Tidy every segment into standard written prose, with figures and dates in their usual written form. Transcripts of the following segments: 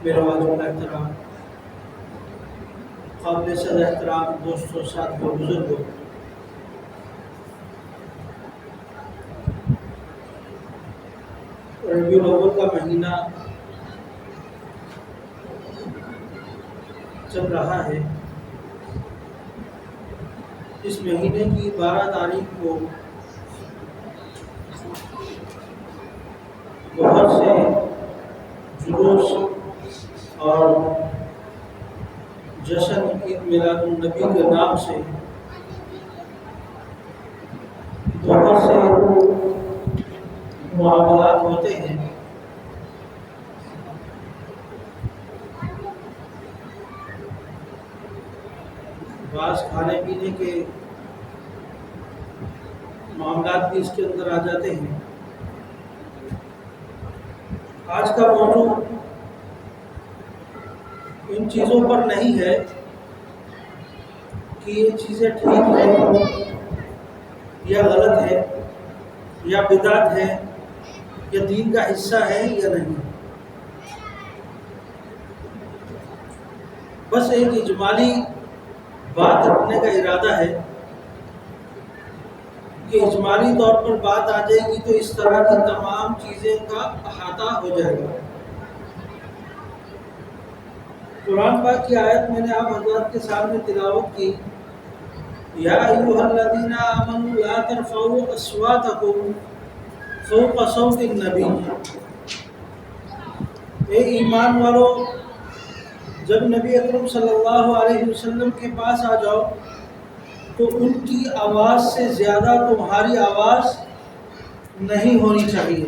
میرے والوں کا احترام، قابل صد احترام دوستوں، ساتھیوں، بزرگوں، ربیع الاول کا مہینہ چل رہا ہے۔ اس مہینے کی 12 تاریخ کو بہت سے جلوس اور جشن عید میلاد النبی کے نام سے بہت سے معاملات ہوتے ہیں۔ بعض کھانے پینے کے معاملات بھی اس کے اندر آ جاتے ہیں۔ آج کا موضوع ان چیزوں پر نہیں ہے کہ یہ چیزیں ٹھیک ہیں یا غلط ہے یا بدعت ہے یا دین کا حصہ ہے یا نہیں، بس ایک اجمالی بات رکھنے کا ارادہ ہے کہ اجمالی طور پر بات آ جائے گی تو اس طرح کی تمام چیزیں کا احاطہ ہو جائے گا۔ قرآن پاک کی آیت میں نے آپ حضرات کے سامنے تلاوت کی، یا ایھا الذین آمنوا لا ترفعوا اصواتکم فوق صوت النبی، اے ایمان والو جب نبی اکرم صلی اللہ علیہ وسلم کے پاس آ جاؤ تو ان کی آواز سے زیادہ تمہاری آواز نہیں ہونی چاہیے۔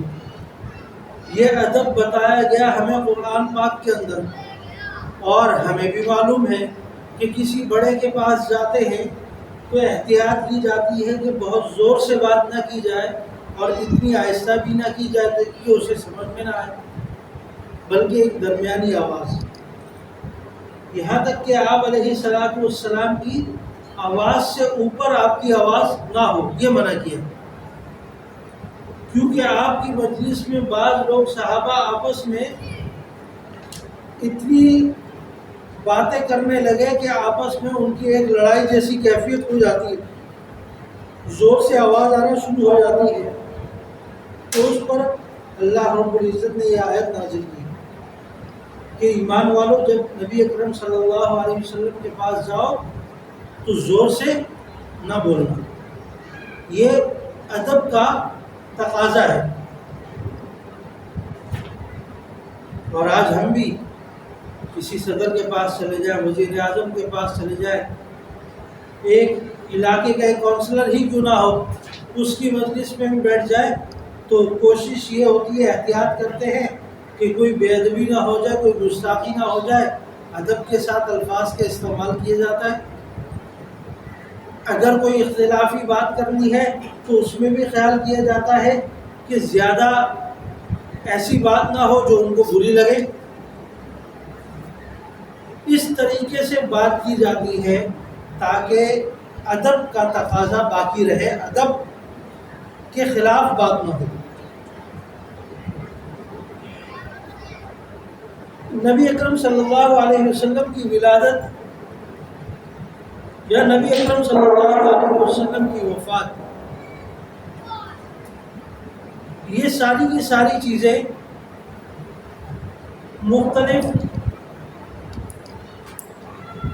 یہ ادب بتایا گیا ہمیں قرآن پاک کے اندر، اور ہمیں بھی معلوم ہے کہ کسی بڑے کے پاس جاتے ہیں تو احتیاط کی جاتی ہے کہ بہت زور سے بات نہ کی جائے اور اتنی آہستہ بھی نہ کی جائے کہ اسے سمجھ میں نہ آئے، بلکہ ایک درمیانی آواز، یہاں تک کہ آپ علیہ السلام کی آواز سے اوپر آپ کی آواز نہ ہو، یہ منع کیا، کیونکہ آپ کی مجلس میں بعض لوگ صحابہ آپس میں اتنی باتیں کرنے لگے کہ آپس میں ان کی ایک لڑائی جیسی کیفیت ہو جاتی ہے، زور سے آواز آنا شروع ہو جاتی ہے، تو اس پر اللہ رب العزت نے یہ آیت نازل کی کہ ایمان والو جب نبی اکرم صلی اللہ علیہ وسلم کے پاس جاؤ تو زور سے نہ بولنا، یہ ادب کا تقاضا ہے۔ اور آج ہم بھی کسی صدر کے پاس چلے جائیں، وزیر اعظم کے پاس چلے جائیں، ایک علاقے کا ایک کونسلر ہی کیوں نہ ہو، اس کی مجلس میں بھی بیٹھ جائے تو کوشش یہ ہوتی ہے، احتیاط کرتے ہیں کہ کوئی بے ادبی نہ ہو جائے، کوئی گستاخی نہ ہو جائے، ادب کے ساتھ الفاظ کا استعمال کیا جاتا ہے۔ اگر کوئی اختلافی بات کرنی ہے تو اس میں بھی خیال کیا جاتا ہے کہ زیادہ ایسی بات نہ ہو جو ان کو بری لگے، اس طریقے سے بات کی جاتی ہے تاکہ ادب کا تقاضا باقی رہے، ادب کے خلاف بات نہ ہو۔ نبی اکرم صلی اللہ علیہ وسلم کی ولادت یا نبی اکرم صلی اللہ علیہ وسلم کی وفات، یہ ساری کی ساری چیزیں مختلف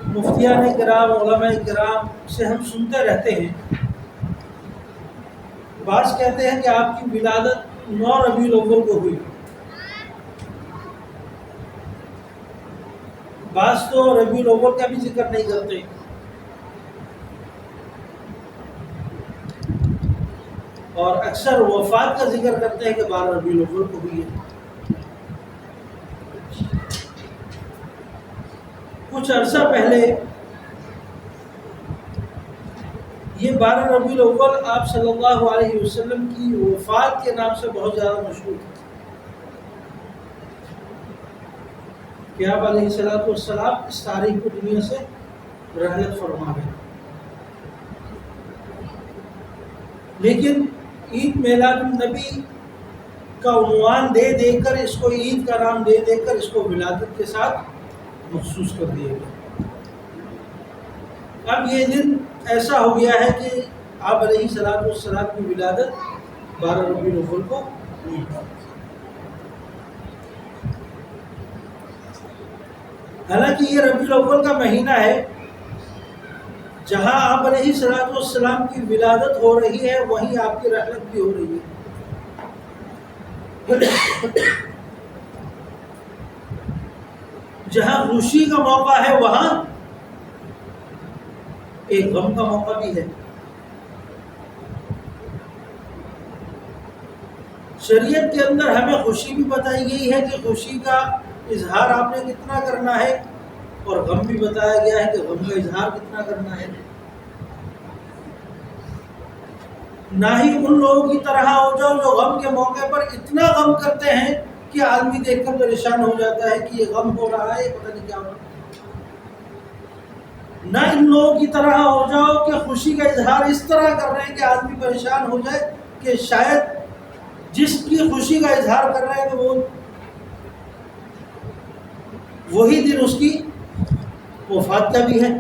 مفتیان کرام، علماء کرام سے ہم سنتے رہتے ہیں۔ بعض کہتے ہیں کہ آپ کی ولادت 9 ربیع الاول کو ہوئی، بعض تو ربیع الاول کا بھی ذکر نہیں کرتے، اور اکثر وفات کا ذکر کرتے ہیں کہ 12 ربیع الاول کو ہوئی ہے۔ کچھ عرصہ پہلے یہ 12 ربیع الاول آپ صلی اللہ علیہ وسلم کی وفات کے نام سے بہت زیادہ مشہور ہے کہ آپ علیہ السلام اس تاریخ کو دنیا سے رحلت فرما گئے۔ لیکن عید میلاد النبی کا عنوان دے دے کر، اس کو عید کا نام دے دے کر اس کو ولادت کے ساتھ مخصوص کر دیا گیا۔ اب یہ دن ایسا ہو گیا ہے کہ آپ علیہ السلام کی ولادت 12 ربیع الاول کو ہوئی۔ حالانکہ یہ ربیع الاول کا مہینہ ہے، جہاں آپ علیہ السلام کی ولادت ہو رہی ہے وہیں آپ کی رحلت بھی ہو رہی ہے۔ جہاں خوشی کا موقع ہے وہاں ایک غم کا موقع بھی ہے۔ شریعت کے اندر ہمیں خوشی بھی بتائی گئی ہے کہ خوشی کا اظہار آپ نے کتنا کرنا ہے، اور غم بھی بتایا گیا ہے کہ غم کا اظہار کتنا کرنا ہے۔ نہ ہی ان لوگوں کی طرح ہو جاؤ جو غم کے موقع پر اتنا غم کرتے ہیں کہ آدمی دیکھ کر پریشان ہو جاتا ہے کہ یہ غم ہو رہا ہے، پتہ نہیں کیا ہو رہا ہے۔ نہ ان لوگوں کی طرح ہو جاؤ کہ خوشی کا اظہار اس طرح کر رہے ہیں کہ آدمی پریشان ہو جائے کہ شاید جس کی خوشی کا اظہار کر رہے ہیں کہ وہ وہی دن اس کی وفات کا بھی ہے۔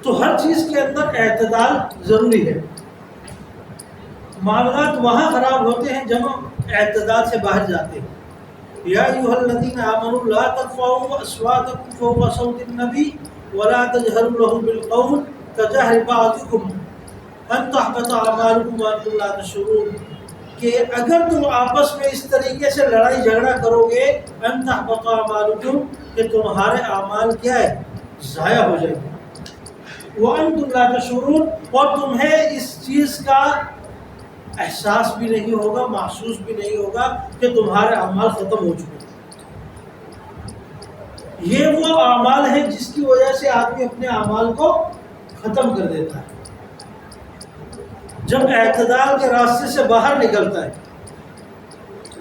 تو ہر چیز کے اندر اعتدال ضروری ہے۔ معاملات وہاں خراب ہوتے ہیں جب ہم اعتدال سے باہر جاتے ہیں۔ یا ایھا الذین آمنوا لا ترفعوا اصواتکم فوق صوت النبی ولا تجهروا له بالقول كجهر بعضکم ان تحبط اعمالکم وانتم لا تشعرون، کہ اگر تم آپس میں اس طریقے سے لڑائی جھگڑا کرو گے، ان تحبط اعمالکم، کہ تمہارے اعمال کیا ہے، ضائع ہو جائیں گے، وانتم لا تشعرون، اور تمہیں اس چیز کا احساس بھی نہیں ہوگا، محسوس بھی نہیں ہوگا کہ تمہارے اعمال ختم ہو چکے ہیں۔ یہ وہ اعمال ہیں جس کی وجہ سے آدمی اپنے اعمال کو ختم کر دیتا ہے۔ جب اعتدال کے راستے سے باہر نکلتا ہے،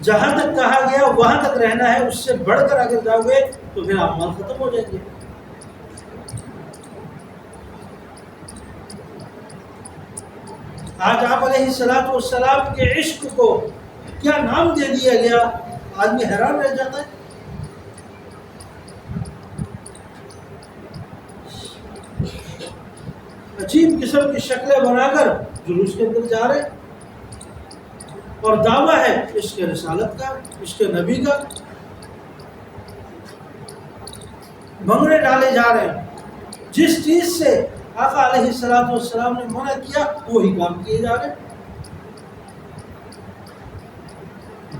جہاں تک کہا گیا وہاں تک رہنا ہے، اس سے بڑھ کر اگر جاؤ گے تو پھر اعمال ختم ہو جائیں گے۔ آج آپ علیہ السلام کے عشق کو کیا نام دے دیا گیا، آدمی حیران رہ جاتا ہے۔ عجیب قسم کی شکلیں بنا کر جلوس کے اندر جا رہے ہیں، اور دعویٰ ہے عشق رسالت کا، عشق نبی کا، بھنگڑے ڈالے جا رہے ہیں۔ جس چیز سے آقا علیہ السلام نے منع کیا وہی کام کیے جا رہے ہیں۔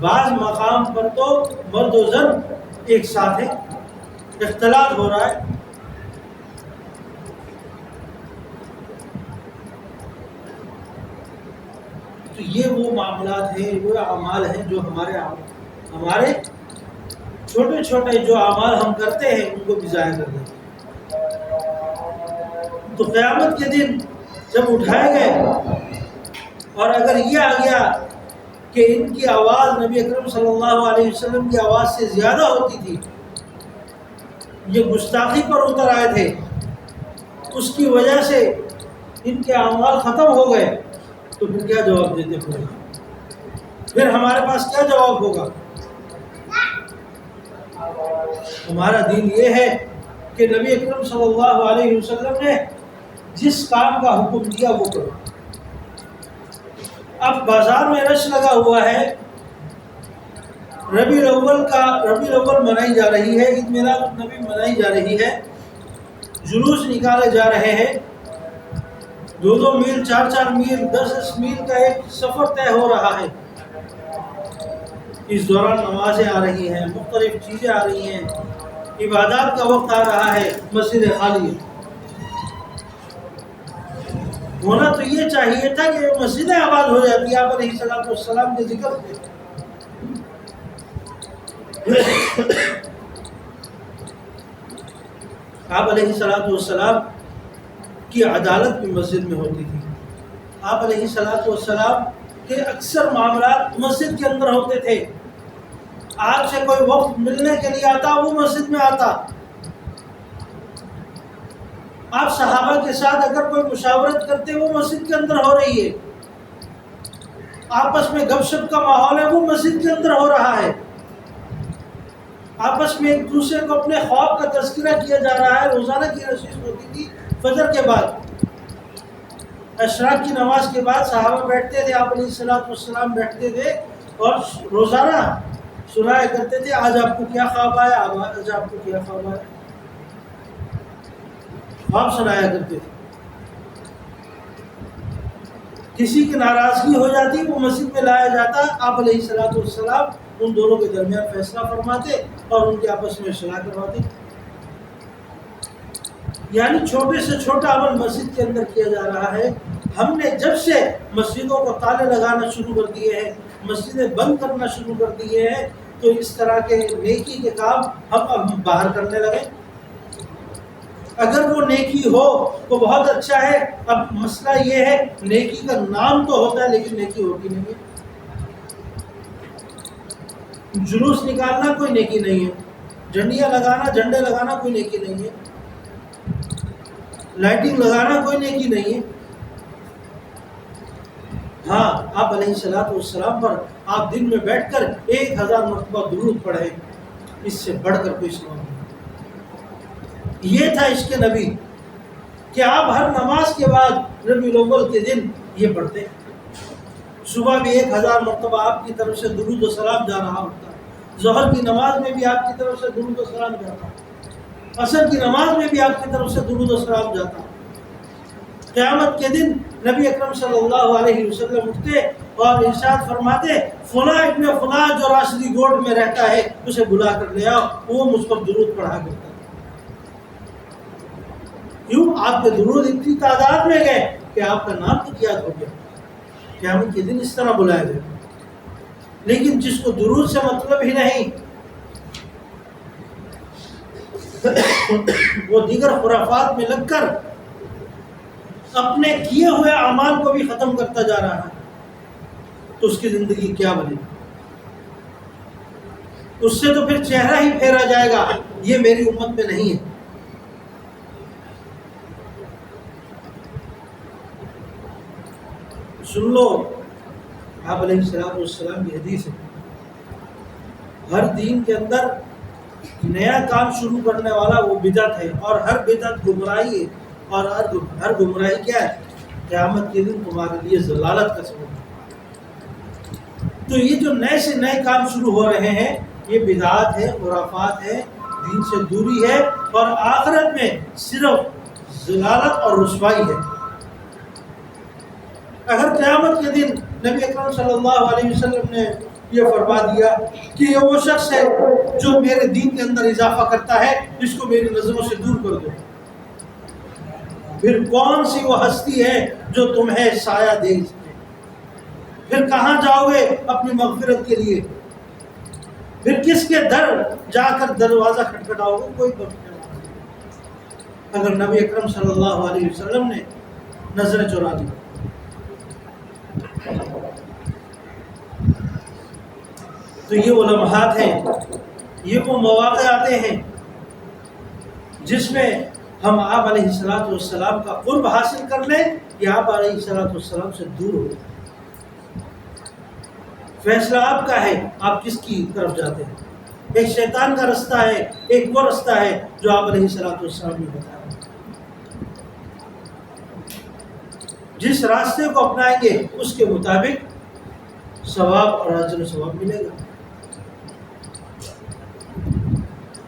بعض مقام پر تو مرد و زن ایک ساتھ ہیں، اختلاط ہو رہا ہے۔ تو یہ وہ معاملات ہیں، وہ اعمال ہیں جو ہمارے چھوٹے چھوٹے جو اعمال ہم کرتے ہیں ان کو بھی ضائع کر دیتے ہیں۔ تو قیامت کے دن جب اٹھائے گئے اور اگر یہ آ گیا کہ ان کی آواز نبی اکرم صلی اللہ علیہ وسلم کی آواز سے زیادہ ہوتی تھی، یہ گستاخی پر اتر آئے تھے، اس کی وجہ سے ان کے اعمال ختم ہو گئے، تو پھر کیا جواب دیتے پھر؟ پھر ہمارے پاس کیا جواب ہوگا؟ ہمارا دین یہ ہے کہ نبی اکرم صلی اللہ علیہ وسلم نے جس کام کا حکم دیا وہ کرو۔ اب بازار میں رش لگا ہوا ہے، ربیع الاول منائی جا رہی ہے، عید میلاد النبی منائی جا رہی ہے، جلوس نکالے جا رہے ہیں، 2 میل 4 میل 10 میل کا ایک سفر طے ہو رہا ہے۔ اس دوران نمازیں آ رہی ہیں، مختلف چیزیں آ رہی ہیں، عبادات کا وقت آ رہا ہے، مسجد خالی ہے۔ ہونا تو یہ چاہیے تھا کہ مسجدیں آباد ہو جاتی، آپ علیہ السلام کے ذکر سے۔ آپ علیہ السلام کی عدالت بھی مسجد میں ہوتی تھی، آپ علیہ السلام کے اکثر معاملات مسجد کے اندر ہوتے تھے۔ آپ سے کوئی وقت ملنے کے لیے آتا وہ مسجد میں آتا، آپ صحابہ کے ساتھ اگر کوئی مشاورت کرتے وہ مسجد کے اندر ہو رہی ہے۔ آپس میں گپ شپ کا ماحول ہے وہ مسجد کے اندر ہو رہا ہے، آپس میں ایک دوسرے کو اپنے خواب کا تذکرہ کیا جا رہا ہے۔ روزانہ کی نشست ہوتی تھی فجر کے بعد، اشراق کی نماز کے بعد صحابہ بیٹھتے تھے، آپ علیہ السلام بیٹھتے تھے اور روزانہ سنایا کرتے تھے آج آپ کو کیا خواب آیا، آج آپ کو کیا خواب آیا، خواب سنایا کرتے تھے۔ کسی کی ناراضگی ہو جاتی وہ مسجد میں لایا جاتا، آپ علیہ السلام ان دونوں کے درمیان فیصلہ فرماتے اور ان کے آپس میں اصلاح کرواتے۔ یعنی چھوٹے سے چھوٹا عمل مسجد کے اندر کیا جا رہا ہے۔ ہم نے جب سے مسجدوں کو تالے لگانا شروع کر دیے ہیں، مسجدیں بند کرنا شروع کر دیے ہیں، تو اس طرح کے نیکی کے کام ہم اب باہر کرنے لگے۔ اگر وہ نیکی ہو تو بہت اچھا ہے، اب مسئلہ یہ ہے نیکی کا نام تو ہوتا ہے لیکن نیکی ہوتی نہیں ہے۔ جلوس نکالنا کوئی نیکی نہیں ہے، جھنڈیاں لگانا، جھنڈے لگانا کوئی نیکی نہیں ہے، لائٹنگ لگانا کوئی نیکی نہیں ہے۔ ہاں، آپ علیہ السلام پر آپ دن میں بیٹھ کر 1000 مرتبہ درود پڑھیں، اس سے بڑھ کر کوئی ثواب نہیں۔ یہ تھا عشق نبی کہ آپ ہر نماز کے بعد ربیع الاول کے دن یہ پڑھتے، صبح بھی 1000 مرتبہ آپ کی طرف سے درود و سلام جا رہا ہوتا، ظہر کی نماز میں بھی آپ کی طرف سے درود و سلام جاتا، عصر کی نماز میں بھی آپ کی طرف سے درود و سلام جاتا۔ قیامت کے دن نبی اکرم صلی اللہ علیہ وسلم اٹھتے اور ارشاد فرماتے فلاں ابن فلاں جو راشدی گوٹ میں رہتا ہے اسے بلا کر لے آؤ، وہ مجھ پر درود پڑھا کرتا ہے۔ کیوں؟ آپ کے درود اتنی تعداد میں گئے کہ آپ کا نام تک یاد ہو گیا، قیامت کے دن اس طرح بلایا گیا۔ لیکن جس کو درود سے مطلب ہی نہیں، وہ دیگر خرافات میں لگ کر اپنے کیے ہوئے اعمال کو بھی ختم کرتا جا رہا ہے، تو اس کی زندگی کیا بنے؟ اس سے تو پھر چہرہ ہی پھیرا جائے گا، یہ میری امت میں نہیں ہے۔ سن لو، آپ علیہ السلام کی حدیث ہے، ہر دین کے اندر نیا کام شروع کرنے والا وہ بدعت ہے، اور ہر بدعت گمراہی ہے، اور ہر گمراہی کیا ہے؟ قیامت کے دن تمہارے لیے ضلالت کا سبب ہے۔ تو یہ جو نئے سے نئے کام شروع ہو رہے ہیں یہ بدعات ہے، خرافات ہے، دین سے دوری ہے، اور آخرت میں صرف ضلالت اور رسوائی ہے۔ اگر قیامت کے دن نبی اکرم صلی اللہ علیہ وسلم نے یہ فرما دیا کہ یہ وہ شخص ہے جو میرے دین کے اندر اضافہ کرتا ہے، جس کو میری نظروں سے دور کر دو، پھر کون سی وہ ہستی ہے جو تمہیں سایہ دے سکے؟ پھر کہاں جاؤ گے اپنی مغفرت کے لیے؟ پھر کس کے در جا کر دروازہ کھٹکھٹاؤ گے؟ کوئی اگر نبی اکرم صلی اللہ علیہ وسلم نے نظر چرا دی۔ تو یہ وہ لمحات ہیں، یہ وہ مواقع آتے ہیں جس میں ہم آپ علیہ السلام کا قرب حاصل کر لیں یا آپ علیہ السلام سے دور ہو جائیں۔ فیصلہ آپ کا ہے، آپ کس کی طرف جاتے ہیں۔ ایک شیطان کا رستہ ہے، ایک وہ رستہ ہے جو آپ علیہ السلام نے بتایا۔ جس راستے کو اپنائیں گے اس کے مطابق ثواب اور اجر و ثواب ملے گا۔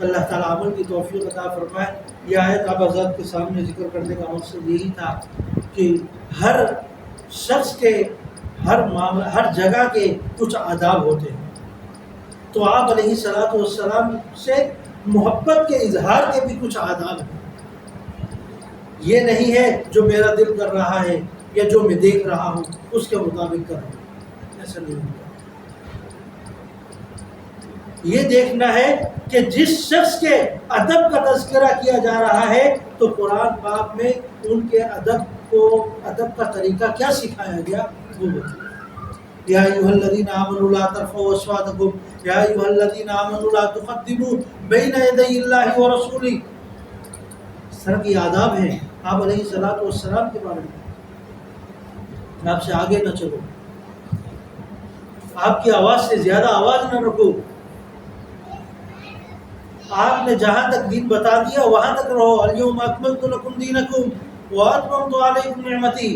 اللہ تعالیٰ عمل کی توفیق عطا فرمائے۔ یہ آیت آپ حضرات کے سامنے ذکر کرنے کا مقصد یہی تھا کہ ہر شخص کے ہر جگہ کے کچھ آداب ہوتے ہیں، تو آپ علیہ السلام سے محبت کے اظہار کے بھی کچھ آداب ہیں۔ یہ نہیں ہے جو میرا دل کر رہا ہے یا جو میں دیکھ رہا ہوں اس کے مطابق کر رہا ہوں، ایسا نہیں ہوتا۔ یہ دیکھنا ہے کہ جس شخص کے ادب کا تذکرہ کیا جا رہا ہے تو قرآن پاک میں ان کے ادب کا طریقہ کیا سکھایا گیا وہ بتائیں۔ یا ایھا الذین آمنوا لا ترفعوا اصواتکم یا ایھا الذین آمنوا لا تقدموا بین یدی اللہ ورسولہ، اس طرح کی آداب ہیں آپ علیہ السلام کے بارے میں۔ آپ سے آگے نہ چلو، آپ کی آواز سے زیادہ آواز نہ رکھو، آپ نے جہاں تک دین بتا دیا وہاں تک رہو۔ الیوم اکملت لکم دینکم واتممت علیکم نعمتی،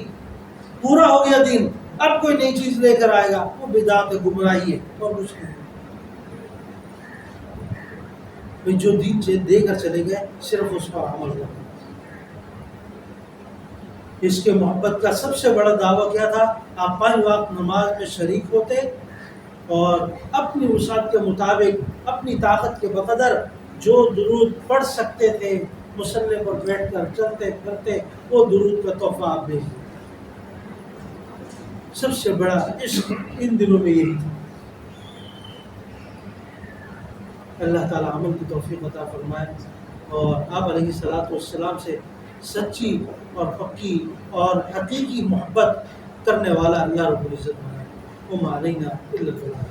پورا ہو گیا دین، اب کوئی نئی چیز لے کر آئے گا وہ بدعت گمراہی ہے اور کچھ نہیں۔ جو دین دے کر چلے گئے صرف اس پر عمل کرو۔ اس کے محبت کا سب سے بڑا دعویٰ کیا تھا؟ آپ 5 وقت نماز میں شریک ہوتے اور اپنی وسعت کے مطابق اپنی طاقت کے بقدر جو درود پڑھ سکتے تھے مصلی پر بیٹھ کر چلتے پھرتے وہ درود کا تحفہ آپ بھیج دیں۔ سب سے بڑا عشق ان دنوں میں یہی تھا۔ اللہ تعالیٰ عمل کی توفیق عطا فرمائے اور آپ علیہ الصلوۃ والسلام سے سچی اور پکی اور حقیقی محبت کرنے والا اللہ رب العزت بنائے۔ وما علینا الا البلاغ۔